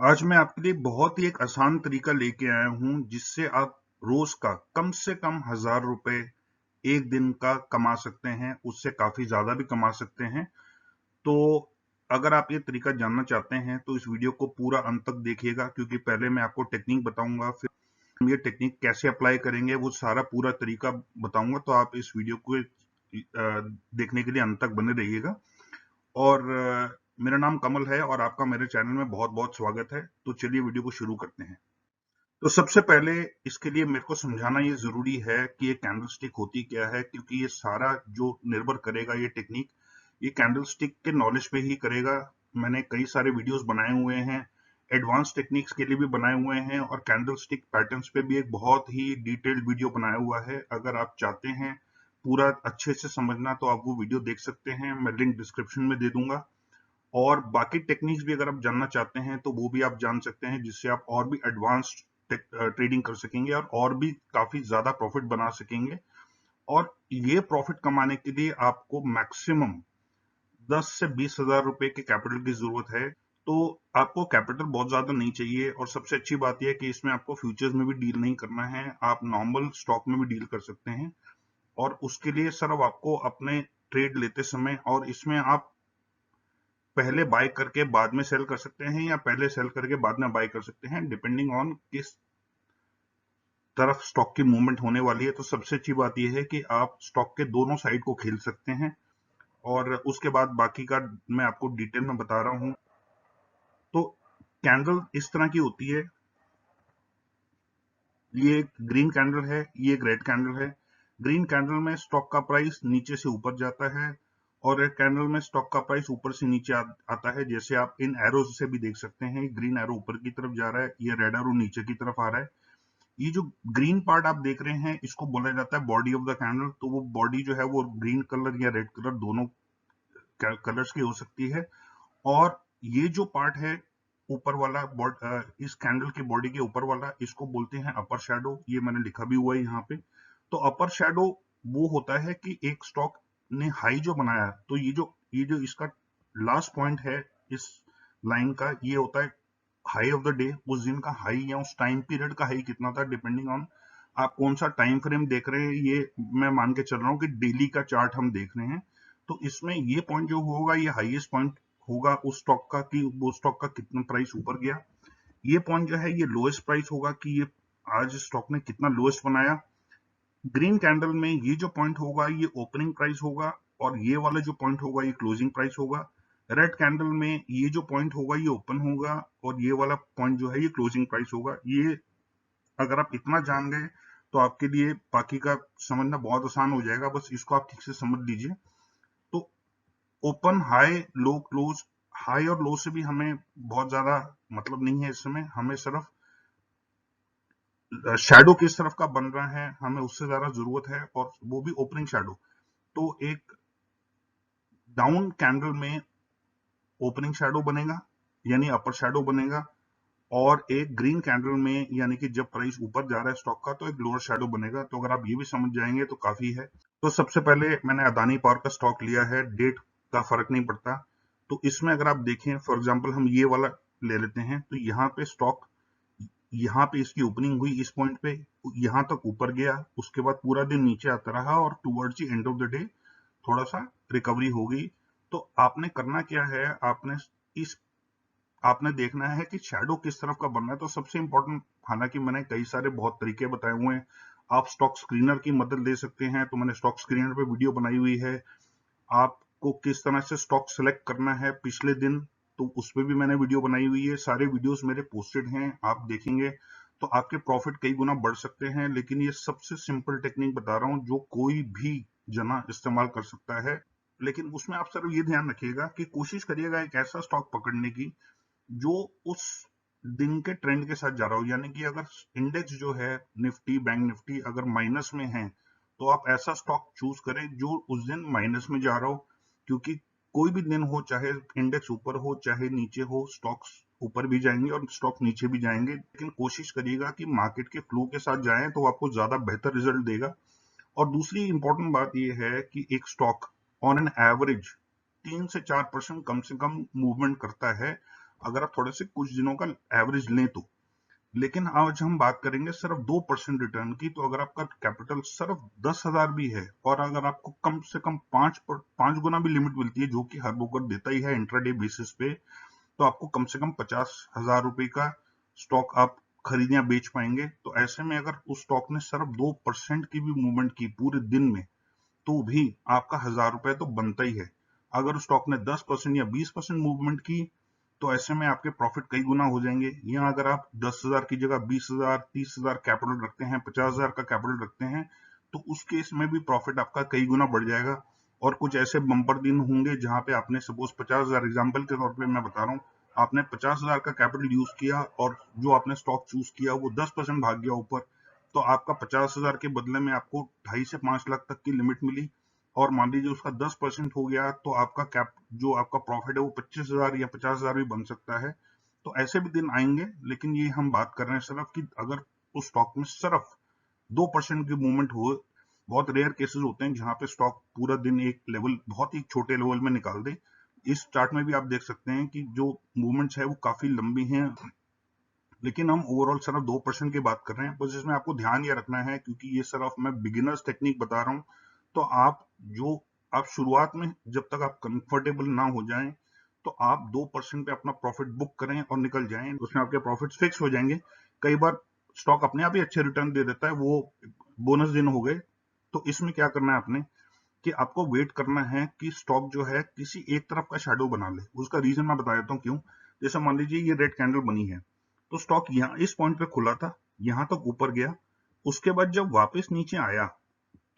आज मैं आपके लिए बहुत ही एक आसान तरीका लेके आया हूँ जिससे आप रोज का कम से कम 1000 रुपए एक दिन का कमा सकते हैं, उससे काफी ज्यादा भी कमा सकते हैं। तो अगर आप ये तरीका जानना चाहते हैं तो इस वीडियो को पूरा अंत तक देखिएगा, क्योंकि पहले मैं आपको टेक्निक बताऊंगा, फिर हम ये टेक्निक कैसे अप्लाई करेंगे वो सारा पूरा तरीका बताऊंगा। तो आप इस वीडियो को देखने के लिए अंत तक बने रहिएगा। और मेरा नाम कमल है और आपका मेरे चैनल में बहुत बहुत स्वागत है। तो चलिए वीडियो को शुरू करते हैं। तो सबसे पहले इसके लिए मेरे को समझाना ये जरूरी है कि ये कैंडल स्टिक होती क्या है, क्योंकि ये सारा जो निर्भर करेगा ये टेक्निक, ये कैंडल स्टिक के नॉलेज पे ही करेगा। मैंने कई सारे वीडियोस बनाए हुए हैं, एडवांस टेक्निक्स के लिए भी बनाए हुए हैं, और कैंडल स्टिक पैटर्न्स पे भी एक बहुत ही डिटेल्ड वीडियो बनाया हुआ है। अगर आप चाहते हैं पूरा अच्छे से समझना तो आप वो वीडियो देख सकते हैं, मैं लिंक डिस्क्रिप्शन में दे दूंगा। और बाकी टेक्निक्स भी अगर आप जानना चाहते हैं तो वो भी आप जान सकते हैं, जिससे आप और भी एडवांस्ड ट्रेडिंग कर सकेंगे और भी काफी ज्यादा प्रॉफिट बना सकेंगे। और ये प्रॉफिट कमाने के लिए आपको मैक्सिमम 10 से 20 हजार रुपए के कैपिटल की जरूरत है। तो आपको कैपिटल बहुत ज्यादा नहीं चाहिए, और सबसे अच्छी बात यह है कि इसमें आपको फ्यूचर्स में भी डील नहीं करना है, आप नॉर्मल स्टॉक में भी डील कर सकते हैं। और उसके लिए सिर्फ आपको अपने ट्रेड लेते समय, और इसमें आप पहले बाय करके बाद में सेल कर सकते हैं या पहले सेल करके बाद में बाय कर सकते हैं, डिपेंडिंग ऑन किस तरफ स्टॉक की मूवमेंट होने वाली है। तो सबसे अच्छी बात यह है कि आप स्टॉक के दोनों साइड को खेल सकते हैं, और उसके बाद बाकी का मैं आपको डिटेल में बता रहा हूं। तो कैंडल इस तरह की होती है, ये एक ग्रीन कैंडल है, ये एक रेड कैंडल है। ग्रीन कैंडल में स्टॉक का प्राइस नीचे से ऊपर जाता है, और रेड कैंडल में स्टॉक का प्राइस ऊपर से नीचे आता है, जैसे आप इन एरो से भी देख सकते हैं। ग्रीन एरो ऊपर की तरफ जा रहा है, ये रेड एरो नीचे की तरफ आ रहा है। ये जो ग्रीन पार्ट आप देख रहे हैं इसको बोला जाता है बॉडी ऑफ द कैंडल। तो वो बॉडी जो है वो ग्रीन कलर या रेड कलर दोनों कलर्स की हो सकती है। और ये जो पार्ट है ऊपर वाला, इस कैंडल की बॉडी के ऊपर वाला, इसको बोलते हैं अपर शैडो। ये मैंने लिखा भी हुआ है यहाँ पे। तो अपर शैडो वो होता है कि एक स्टॉक ने हाई जो बनाया, तो ये जो इसका लास्ट पॉइंट है इस लाइन का, ये होता है हाई ऑफ द डे। उस दिन का हाई या उस टाइम पीरियड का हाई कितना था, डिपेंडिंग ऑन आप कौन सा टाइम फ्रेम देख रहे हैं। ये मैं मान के चल रहा हूँ कि डेली का चार्ट हम देख रहे हैं। तो इसमें ये पॉइंट जो होगा ये हाईएस्ट पॉइंट होगा उस स्टॉक का, कि वो स्टॉक का कितना प्राइस ऊपर गया। ये पॉइंट जो है ये लोएस्ट प्राइस होगा, कि ये आज स्टॉक ने कितना लोएस्ट बनाया। ग्रीन कैंडल में ये जो पॉइंट होगा ये ओपनिंग प्राइस होगा, और ये वाला जो पॉइंट होगा ये क्लोजिंग प्राइस होगा। रेड कैंडल में ये जो पॉइंट होगा ये ओपन होगा, और ये वाला पॉइंट जो है ये क्लोजिंग प्राइस होगा। ये अगर आप इतना जान गए तो आपके लिए बाकी का समझना बहुत आसान हो जाएगा, बस इसको आप ठीक से समझ लीजिए। तो open high low close, high और लो से भी हमें बहुत ज्यादा मतलब नहीं है। इस समय हमें सिर्फ शैडो किस तरफ का बन रहा है हमें उससे ज्यादा जरूरत है, और वो भी ओपनिंग शैडो। तो एक डाउन कैंडल में ओपनिंग शैडो बनेगा, यानी अपर शैडो बनेगा। और एक ग्रीन कैंडल में, यानी कि जब प्राइस ऊपर जा रहा है स्टॉक का, तो एक लोअर शैडो बनेगा। तो अगर आप ये भी समझ जाएंगे तो काफी है। तो सबसे पहले मैंने अदानी पावर का स्टॉक लिया है, डेट का फर्क नहीं पड़ता। तो इसमें अगर आप देखें, फॉर एग्जांपल हम ये वाला ले लेते हैं, तो यहाँ पे स्टॉक, यहाँ पे इसकी ओपनिंग हुई इस पॉइंट पे, यहाँ तक ऊपर गया, उसके बाद पूरा दिन नीचे आता रहा, और towards the end of the day थोड़ा सा रिकवरी हो गई। तो आपने करना क्या है, इस आपने देखना है कि शैडो किस तरफ का बनना है। तो सबसे इंपॉर्टेंट, हालांकि मैंने कई सारे बहुत तरीके बताए हुए हैं, आप स्टॉक स्क्रीनर की मदद ले सकते हैं। तो मैंने स्टॉक स्क्रीनर पे वीडियो बनाई हुई है। आपको किस तरह से स्टॉक सेलेक्ट करना है पिछले दिन, तो उस पर भी मैंने वीडियो बनाई हुई है। सारे वीडियोस मेरे पोस्टेड हैं, आप देखेंगे तो आपके प्रॉफिट कई गुना बढ़ सकते हैं। लेकिन ये सबसे सिंपल टेक्निक बता रहा हूँ जो कोई भी जना इस्तेमाल कर सकता है। लेकिन उसमें आप सिर्फ ये ध्यान रखिएगा कि कोशिश करिएगा एक ऐसा स्टॉक पकड़ने की जो उस दिन के ट्रेंड के साथ जा रहा हो। यानी कि अगर इंडेक्स जो है निफ्टी, बैंक निफ्टी अगर माइनस में है, तो आप ऐसा स्टॉक चूज करें जो उस दिन माइनस में जा रहा हो। क्योंकि कोई भी दिन हो, चाहे इंडेक्स ऊपर हो चाहे नीचे हो, स्टॉक्स ऊपर भी जाएंगे और स्टॉक नीचे भी जाएंगे। लेकिन कोशिश करिएगा कि मार्केट के फ्लो के साथ जाएं, तो आपको ज्यादा बेहतर रिजल्ट देगा। और दूसरी इंपॉर्टेंट बात यह है कि एक स्टॉक ऑन एन एवरेज 3 से 4% कम से कम मूवमेंट करता है। अगर आप थोड़े से कुछ दिनों का एवरेज लें तो। लेकिन आज हम बात करेंगे सिर्फ 2% रिटर्न की। तो अगर आपका कैपिटल सिर्फ 10,000 भी है और अगर आपको कम से कम 5 गुना भी लिमिट मिलती है, जो कि हर ब्रोकर देता ही है इंट्राडे बेसिस पे, तो आपको कम से कम 50,000 रुपए का स्टॉक आप खरीद या बेच पाएंगे। तो ऐसे में अगर उस स्टॉक ने सिर्फ 2% की भी मूवमेंट की पूरे दिन में, तो भी आपका 1,000 रुपए तो बनता ही है। अगर उस स्टॉक ने 10% या 20% मूवमेंट की, तो ऐसे में आपके प्रॉफिट कई गुना हो जाएंगे। या अगर आप 10,000 की जगह 20,000, 30,000 कैपिटल रखते हैं, 50,000 का कैपिटल रखते हैं, तो उस केस में भी प्रॉफिट आपका कई गुना बढ़ जाएगा। और कुछ ऐसे बम्पर दिन होंगे जहां पे आपने सपोज 50,000, एग्जाम्पल के तौर पे मैं बता रहा हूँ, आपने 50,000 का कैपिटल यूज किया और जो आपने स्टॉक चूज किया वो 10% भाग गया ऊपर, तो आपका 50,000 के बदले में आपको 2.5 से 5 लाख तक की लिमिट मिली। और मान लीजिए उसका 10% हो गया, तो आपका कैप जो आपका प्रॉफिट है वो 25,000 या 50,000 भी बन सकता है। तो ऐसे भी दिन आएंगे, लेकिन ये हम बात कर रहे हैं सिर्फ कि अगर उस स्टॉक में सिर्फ 2% की मूवमेंट हो। बहुत रेयर केसेस होते हैं जहां पे स्टॉक पूरा दिन एक लेवल, बहुत ही छोटे लेवल में निकाल दे। इस चार्ट में भी आप देख सकते हैं कि जो मूवमेंट्स है वो काफी लंबी हैं, लेकिन हम ओवरऑल सिर्फ 2% की बात कर रहे हैं। बस इसमें आपको ध्यान ये रखना है, क्योंकि ये सिर्फ मैं बिगिनर्स टेक्निक बता रहा हूँ, तो जो आप शुरुआत में जब तक आप कंफर्टेबल ना हो जाएं, तो आप 2% पे अपना प्रॉफिट बुक करें और निकल जाएं, उसमें आपके प्रॉफिट फिक्स हो जाएंगे। कई बार स्टॉक अपने आप ही अच्छे रिटर्न दे देता है, वो बोनस दिन हो गए। तो इसमें क्या करना है आपने, कि आपको वेट करना है कि स्टॉक जो है किसी एक तरफ का शैडो बना ले। उसका रीजन मैं बता देता हूँ क्यों। जैसे मान लीजिए ये रेड कैंडल बनी है, तो स्टॉक यहाँ इस पॉइंट पे खुला था, यहां तक ऊपर गया, उसके बाद जब वापस नीचे आया,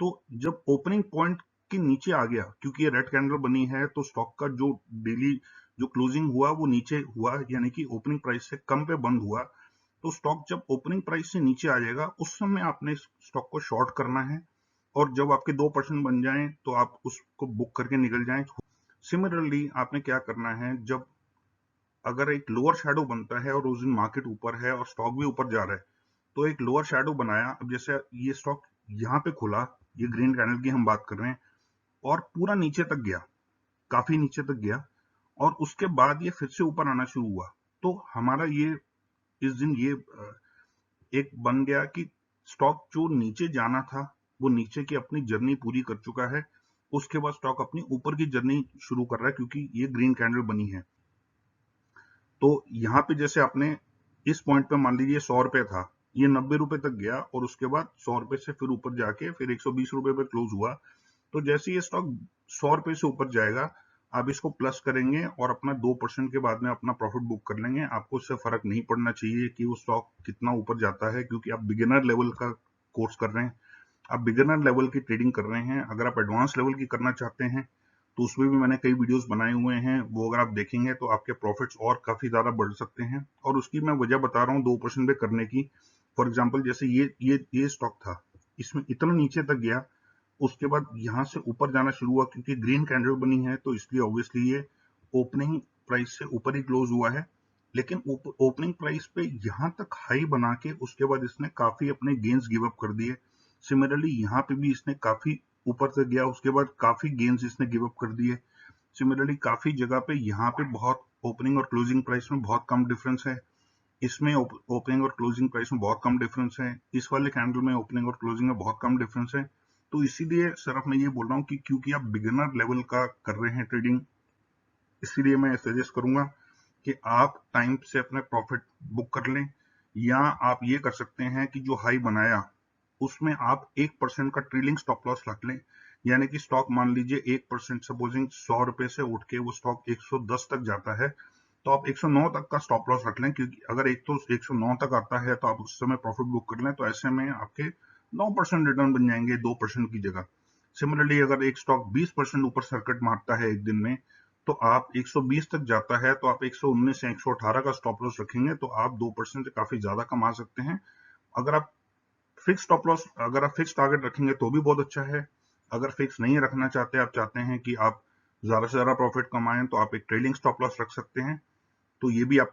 तो जब ओपनिंग पॉइंट के नीचे आ गया, क्योंकि ये रेड कैंडल बनी है, तो स्टॉक का जो डेली जो क्लोजिंग हुआ वो नीचे हुआ, यानी कि ओपनिंग प्राइस से कम पे बंद हुआ। तो स्टॉक जब ओपनिंग प्राइस से नीचे आ जाएगा, उस समय आपने स्टॉक को शॉर्ट करना है, और जब आपके 2% बन जाएं तो आप उसको बुक करके निकल जाएं। सिमिलरली आपने क्या करना है, जब अगर एक लोअर शैडो बनता है और उस दिन मार्केट ऊपर है और स्टॉक भी ऊपर जा रहा है, तो एक लोअर शैडो बनाया। अब जैसे ये स्टॉक यहाँ पे खुला, ये ग्रीन कैंडल की हम बात कर रहे हैं, और पूरा नीचे तक गया, काफी नीचे तक गया, और उसके बाद ये फिर से ऊपर आना शुरू हुआ। तो हमारा ये इस दिन ये एक बन गया कि स्टॉक जो नीचे जाना था वो नीचे की अपनी जर्नी पूरी कर चुका है। उसके बाद स्टॉक अपनी ऊपर की जर्नी शुरू कर रहा है, क्योंकि ये ग्रीन कैंडल बनी है। तो यहाँ पे जैसे आपने इस पॉइंट पे मान लीजिए 100 रुपए था, ये 90 रुपए तक गया, और उसके बाद 100 रुपए से फिर ऊपर जाके फिर 120 रुपए पे क्लोज हुआ। तो जैसे ये स्टॉक 100 रुपए से ऊपर जाएगा, आप इसको प्लस करेंगे और अपना 2% के बाद में अपना प्रॉफिट बुक कर लेंगे। आपको इससे फर्क नहीं पड़ना चाहिए कि वो स्टॉक कितना ऊपर जाता है, क्योंकि आप बिगिनर लेवल का कोर्स कर रहे हैं, आप बिगिनर लेवल की ट्रेडिंग कर रहे हैं। अगर आप एडवांस लेवल की करना चाहते हैं, तो उसमें भी मैंने कई वीडियोस बनाए हुए हैं, वो अगर आप देखेंगे तो आपके प्रॉफिट्स और काफी ज्यादा बढ़ सकते हैं। और उसकी मैं वजह बता रहा हूँ 2% पे करने की। फॉर एग्जाम्पल जैसे ये स्टॉक था, इसमें इतना नीचे तक गया, उसके बाद यहाँ से ऊपर जाना शुरू हुआ, क्योंकि ग्रीन कैंडल बनी है, तो इसलिए ऑब्वियसली ये ओपनिंग प्राइस से ऊपर ही क्लोज हुआ है। लेकिन ओपनिंग प्राइस पे यहाँ तक हाई बना के उसके बाद इसने काफी अपने गेन्स गिव अप कर दिए। सिमिलरली यहाँ पे भी इसने काफी ऊपर तक गया, उसके बाद काफी गेन्स इसने गिव अप कर दिए। सिमिलरली काफी जगह पे यहाँ पे बहुत ओपनिंग और क्लोजिंग प्राइस में बहुत कम डिफरेंस है, इसमें ओपनिंग और क्लोजिंग प्राइस में बहुत कम डिफरेंस है, इस वाले कैंडल में ओपनिंग और क्लोजिंग में बहुत कम डिफरेंस है। तो इसीलिए सिर्फ मैं ये बोल रहा हूँ कि क्योंकि आप बिगिनर लेवल का कर रहे हैं ट्रेडिंग, इसीलिए मैं सजेस्ट करूंगा कि आप टाइम से अपने प्रॉफिट बुक कर लें। या आप ये कर सकते हैं कि जो हाई बनाया उसमें आप 1% का ट्रेलिंग स्टॉप लॉस रख लें। यानी कि स्टॉक मान लीजिए 1%, सपोजिंग 100 रुपए से उठ के वो स्टॉक 110 तक जाता है, तो आप 109 तक का स्टॉप लॉस रख लें, क्योंकि अगर एक तो 109 तक आता है तो आप उस समय प्रॉफिट बुक कर लें, तो ऐसे में आपके 9% रिटर्न बन जाएंगे 2% की जगह। सिमिलरली अगर एक स्टॉक 20% ऊपर सर्किट मारता है एक दिन में, तो आप 120 तक जाता है, तो आप 119 या 118 का स्टॉप लॉस रखेंगे, तो आप 2% से काफी ज्यादा कमा सकते हैं। अगर आप फिक्स स्टॉप लॉस, अगर आप फिक्स टारगेट रखेंगे तो भी बहुत अच्छा है। अगर फिक्स नहीं रखना चाहते, आप चाहते हैं कि आप ज्यादा से ज्यादा प्रॉफिट कमाएं, तो आप एक ट्रेलिंग स्टॉप लॉस रख सकते हैं। तो ये भी आप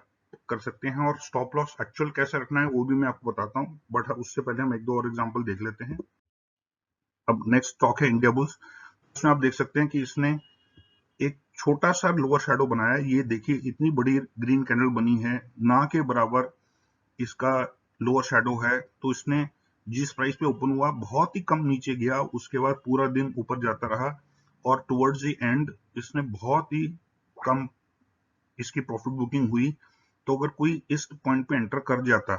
कर सकते हैं। और स्टॉप लॉस एक्चुअल कैसे रखना है वो भी मैं आपको बताता हूँ, बट उससे पहले हम एक दो और एग्जांपल देख लेते हैं। अब नेक्स्ट स्टॉक है इंडिया बुल्स। इसमें आप देख सकते हैं कि इसने एक छोटा सा लोअर शैडो बनाया, ये देखिए इतनी बड़ी ग्रीन कैंडल बनी है, ना के बराबर इसका लोअर शैडो है। तो इसने जिस प्राइस पे ओपन हुआ बहुत ही कम नीचे गया, उसके बाद पूरा दिन ऊपर जाता रहा और टुवर्ड्स द एंड इसने बहुत ही कम इसकी प्रॉफिट बुकिंग हुई। तो अगर कोई इस पॉइंट पे एंटर कर जाता,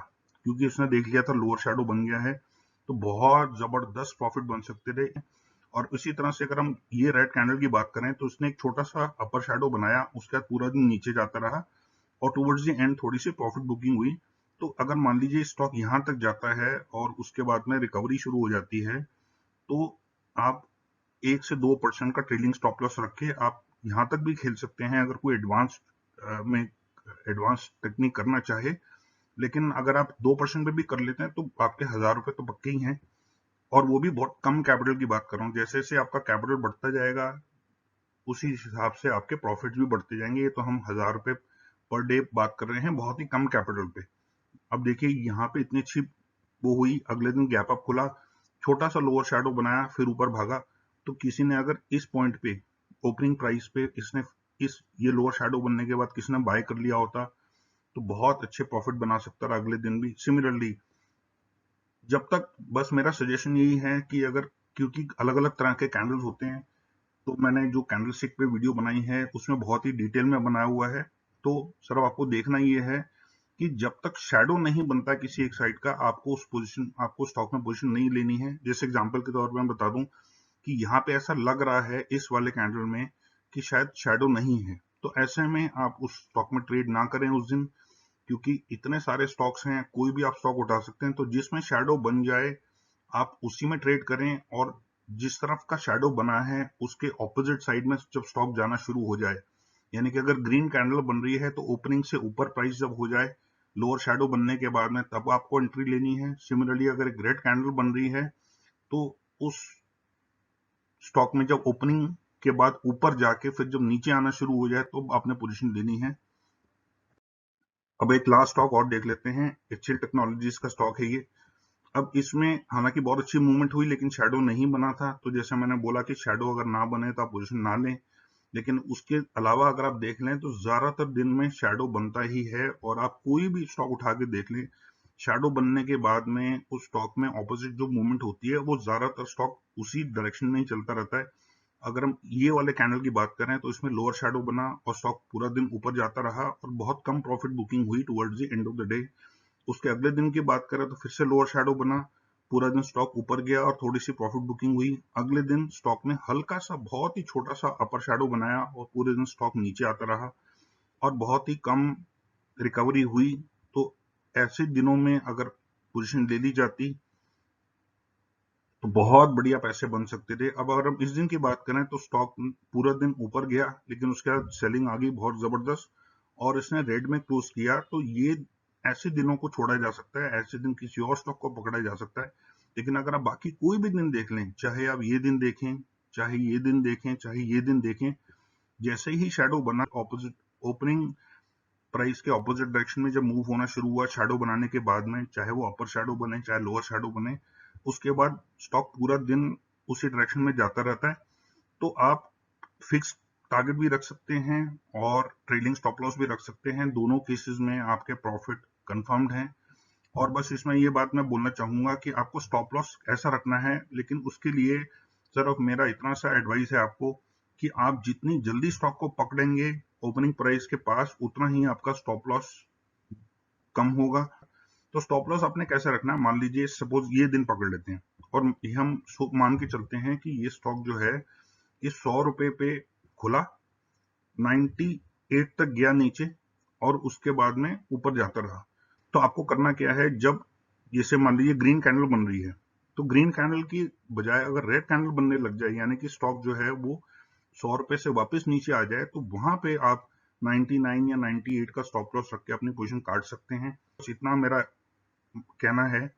क्योंकि उसने देख लिया था लोअर शैडो बन गया है, तो बहुत जबरदस्त प्रॉफिट बन सकते थे। और इसी तरह से अगर हम ये रेड कैंडल की बात करें तो उसने एक छोटा सा अपर शैडो बनाया, उसके बाद पूरा दिन नीचे जाता रहा और टुवर्ड्स द एंड थोड़ी सी प्रॉफिट बुकिंग हुई। तो अगर मान लीजिए स्टॉक यहां तक जाता है और उसके बाद में रिकवरी शुरू हो जाती है, तो आप 1 से 2% का ट्रेलिंग स्टॉप लॉस रख के आप यहां तक भी खेल सकते हैं, अगर कोई एडवांस टेक्निक करना चाहे। लेकिन अगर आप 2% पे भी कर लेते हैं तो आपके 1000 रुपए तो पक्के ही हैं, और वो भी बहुत कम कैपिटल की बात कर रहा हूँ। जैसे जैसे आपका कैपिटल बढ़ता जाएगा उसी हिसाब से आपके प्रॉफिट भी बढ़ते जाएंगे। ये तो हम 1000 रुपए पर डे बात कर रहे हैं बहुत ही कम कैपिटल पे। अब देखिए यहाँ पे इतनी अच्छी वो हुई, अगले दिन गैप अप खुला, छोटा सा लोअर शैडो बनाया, फिर ऊपर भागा। तो किसी ने अगर इस पॉइंट पे ओपनिंग प्राइस पे इसने इस ये लोअर शैडो बनने के बाद किसी ने बाय कर लिया होता तो बहुत अच्छे प्रॉफिट बना सकता था अगले दिन भी। सिमिलरली जब तक, बस मेरा सजेशन यही है कि अगर, क्योंकि अलग अलग तरह के कैंडल्स होते हैं, तो मैंने जो कैंडल स्टिक पे वीडियो बनाई है उसमें बहुत ही डिटेल में बनाया हुआ है। तो सिर्फ आपको देखना ये है कि जब तक शैडो नहीं बनता किसी एक साइड का, आपको स्टॉक में पोजीशन नहीं लेनी है। जैसे एग्जांपल के तौर पे मैं बता दूं कि यहाँ पे ऐसा लग रहा है इस वाले कैंडल में कि शायद शैडो नहीं है, तो ऐसे में आप उस स्टॉक में ट्रेड ना करें उस दिन, क्योंकि इतने सारे स्टॉक्स हैं, कोई भी आप स्टॉक उठा सकते हैं। तो जिसमें शैडो बन जाए आप उसी में ट्रेड करें, और जिस तरफ का शैडो बना है उसके ऑपोजिट साइड में जब स्टॉक जाना शुरू हो जाए, यानी कि अगर ग्रीन कैंडल बन रही है तो ओपनिंग से ऊपर प्राइस जब हो जाए लोअर शैडो बनने के बाद में, तब आपको एंट्री लेनी है। सिमिलरली अगर एक रेड कैंडल बन रही है तो उस स्टॉक में जब ओपनिंग के बाद ऊपर जाके फिर जब नीचे आना शुरू हो जाए तो आपने पोजीशन लेनी है। अब एक लास्ट स्टॉक और देख लेते हैं, एक्सेल टेक्नोलॉजीज का स्टॉक है ये। अब इसमें हालांकि बहुत अच्छी मूवमेंट हुई लेकिन शैडो नहीं बना था। तो जैसे मैंने बोला कि शैडो अगर ना बने तो आप पोजीशन ना लें, लेकिन उसके अलावा अगर आप देख लें तो ज्यादातर दिन में शैडो बनता ही है। और आप कोई भी स्टॉक उठा के देख लें, शैडो बनने के बाद में उस स्टॉक में ऑपोजिट जो मूवमेंट होती है वो ज्यादातर स्टॉक उसी डायरेक्शन में ही चलता रहता है। अगर हम ये वाले कैंडल की बात करें तो इसमें लोअर शैडो बना और स्टॉक पूरा दिन ऊपर जाता रहा और बहुत कम प्रॉफिट बुकिंग हुई towards the end of the day. उसके अगले दिन की बात करें तो फिर से लोअर शैडो बना, पूरा दिन स्टॉक ऊपर गया और थोड़ी सी प्रॉफिट बुकिंग हुई। अगले दिन स्टॉक ने हल्का सा बहुत ही छोटा सा अपर शैडो बनाया और पूरे दिन स्टॉक नीचे आता रहा और बहुत ही कम रिकवरी हुई। तो ऐसे दिनों में अगर पोजीशन ले ली जाती तो बहुत बढ़िया पैसे बन सकते थे। अब अगर हम इस दिन की बात करें तो स्टॉक पूरा दिन ऊपर गया लेकिन उसके बाद सेलिंग आ गई बहुत जबरदस्त और इसने रेड में क्लोज किया। तो ये ऐसे दिनों को छोड़ा जा सकता है, ऐसे दिन किसी और स्टॉक को पकड़ा जा सकता है। लेकिन अगर आप बाकी कोई भी दिन देख लें, चाहे आप ये दिन देखें, चाहे ये दिन देखें, चाहे ये दिन देखें, जैसे ही शैडो बना ऑपोजिट ओपनिंग प्राइस के ऑपोजिट डायरेक्शन में जब मूव होना शुरू हुआ शैडो बनाने के बाद में, चाहे वो अपर शैडो बने चाहे लोअर शैडो बने, उसके बाद स्टॉक पूरा दिन उसी डायरेक्शन में जाता रहता है। तो आप फिक्स टारगेट भी रख सकते हैं और ट्रेलिंग स्टॉप लॉस भी रख सकते हैं। दोनों केसेस में आपके प्रॉफिट कंफर्म्ड हैं। और बस इसमें ये बात मैं बोलना चाहूंगा कि आपको स्टॉप लॉस ऐसा रखना है, लेकिन उसके लिए सिर्फ मेरा इतना सा एडवाइस है आपको कि आप जितनी जल्दी स्टॉक को पकड़ेंगे ओपनिंग प्राइस के पास, उतना ही आपका स्टॉप लॉस कम होगा। तो स्टॉप लॉस आपने कैसे रखना है, मान लीजिए सपोज ये दिन पकड़ लेते हैं और हम मान के चलते हैं कि ये स्टॉक जो है ये 100 रुपए पे खुला, 98 तक गया नीचे और उसके बाद में ऊपर जाता रहा। तो आपको करना क्या है, जब जैसे मान लीजिए ग्रीन कैंडल बन रही है तो ग्रीन कैंडल की बजाय अगर रेड कैंडल बनने लग जाए, यानी कि स्टॉक जो है वो 100 रुपए से वापस नीचे आ जाए, तो वहां पे आप 99 या 98 का स्टॉप लॉस रख के अपनी पोजीशन काट सकते हैं। बस इतना मेरा कहना है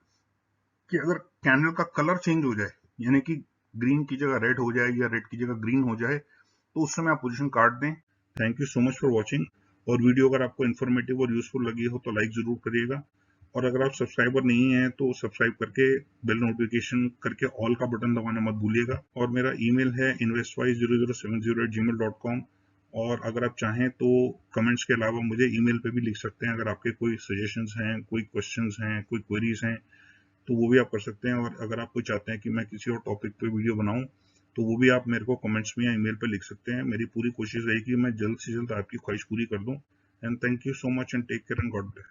कि अगर कैंडल का कलर चेंज हो जाए, यानी कि ग्रीन की जगह रेड हो जाए या रेड की जगह ग्रीन हो जाए, तो उस समय आप पोजीशन काट दें। Thank you so much for watching. और वीडियो अगर आपको इन्फॉर्मेटिव और यूजफुल लगी हो तो लाइक जरूर करिएगा, और अगर आप सब्सक्राइबर नहीं हैं तो सब्सक्राइब करके बेल नोटिफिकेशन करके ऑल का बटन दबाना मत भूलिएगा। और मेरा ईमेल है inveswise0070@gmail.com और अगर आप चाहें तो कमेंट्स के अलावा मुझे ईमेल पे भी लिख सकते हैं। अगर आपके कोई सजेशंस हैं, कोई क्वेश्चंस हैं, कोई क्वेरीज हैं, तो वो भी आप कर सकते हैं। और अगर आप कोई चाहते हैं कि मैं किसी और टॉपिक पे वीडियो बनाऊं, तो वो भी आप मेरे को कमेंट्स में या ईमेल पे लिख सकते हैं। मेरी पूरी कोशिश रहेगी कि मैं जल्द से जल्द आपकी ख्वाहिश पूरी कर दूं। And thank you so much and take care and God bless.